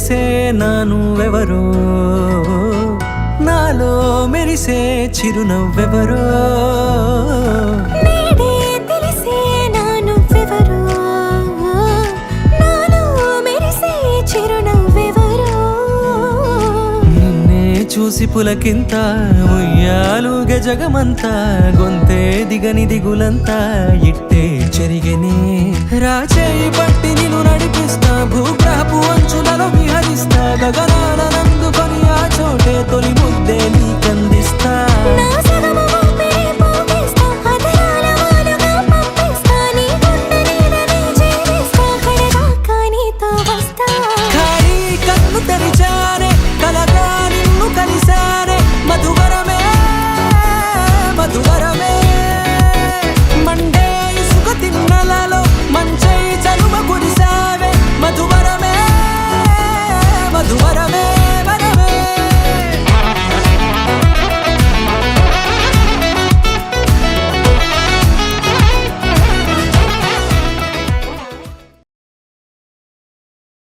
తెలిసే నానువెవరో నాలో మెరిసే చిరునవ్వెవరో నేడే తెలిసే నానువెవరో నాలో మెరిసే చిరునవ్వెవరో నిన్నే చూసి పులకింత ఉయ్యాలుగే జగమంతా గొంతే దిగని దిగులంతా ఇట్టే చెరిగెనే రాచేయి పట్టి నిన్ను నడిపిస్తా భూగ్రహపు అంచులలో విహరిస్తా గగనానందుకొని ఆ చోటే తొలి ముద్దే నీకందిస్తా.